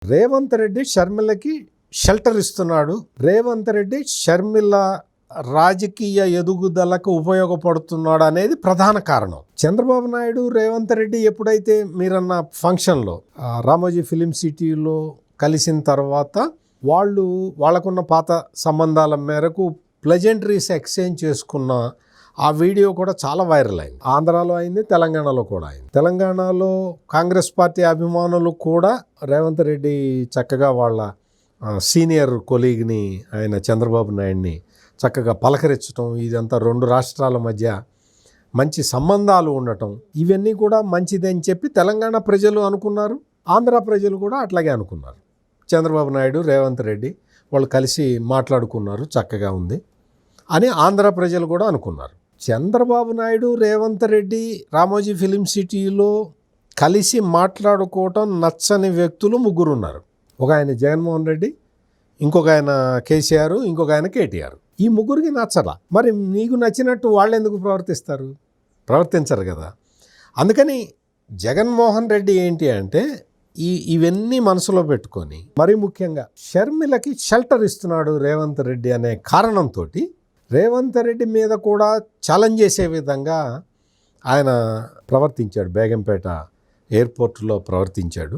Revanth Reddy షర్మిలకి shelter ఇస్తున్నాడు. రేవంత్ రెడ్డి షర్మిల రాజకీయ ఎదుగుదలకు ఉపయోగపడుతున్నాడు అనేది ప్రధాన కారణం. చంద్రబాబు నాయుడు రేవంత్ రెడ్డి ఎప్పుడైతే మీరన్న ఫంక్షన్లో రామోజీ ఫిలిం సిటీలో కలిసిన తర్వాత వాళ్ళకున్న పాత సంబంధాల మేరకు ప్లెజెంటరీస్ ఎక్స్చేంజ్ చేసుకున్న ఆ వీడియో కూడా చాలా వైరల్ అయింది. ఆంధ్రాలో అయింది, తెలంగాణలో కూడా అయింది. తెలంగాణలో కాంగ్రెస్ పార్టీ అభిమానులు కూడా రేవంత్ రెడ్డి చక్కగా వాళ్ళ సీనియర్ కొలీగ్ని ఆయన చంద్రబాబు నాయుడిని చక్కగా పలకరించడం, ఇదంతా రెండు రాష్ట్రాల మధ్య మంచి సంబంధాలు ఉండటం, ఇవన్నీ కూడా మంచిదని చెప్పి తెలంగాణ ప్రజలు అనుకున్నారు. ఆంధ్ర ప్రజలు కూడా అట్లాగే అనుకున్నారు. చంద్రబాబు నాయుడు రేవంత్ రెడ్డి వాళ్ళు కలిసి మాట్లాడుకున్నారు, చక్కగా ఉంది అని ఆంధ్ర ప్రజలు కూడా అనుకున్నారు. చంద్రబాబు నాయుడు రేవంత్ రెడ్డి రామోజీ ఫిలిం సిటీలో కలిసి మాట్లాడుకోవటం నచ్చని వ్యక్తులు ముగ్గురు ఉన్నారు. ఒక ఆయన జగన్మోహన్ రెడ్డి, ఇంకొక ఆయన కేసీఆర్, ఇంకొక ఆయన కేటీఆర్. ఈ ముగ్గురికి నచ్చలా. మరి నీకు నచ్చినట్టు వాళ్ళు ఎందుకు ప్రవర్తించరు కదా. అందుకని జగన్మోహన్ రెడ్డి ఏంటి అంటే ఇవన్నీ మనసులో పెట్టుకొని మరీ ముఖ్యంగా షర్మిలకి షెల్టర్ ఇస్తున్నాడు రేవంత్ రెడ్డి అనే కారణంతో రేవంత్ రెడ్డి మీద కూడా ఛాలెంజ్ చేసే విధంగా ఆయన ప్రవర్తించాడు. బేగంపేట ఎయిర్పోర్ట్లో ప్రవర్తించాడు.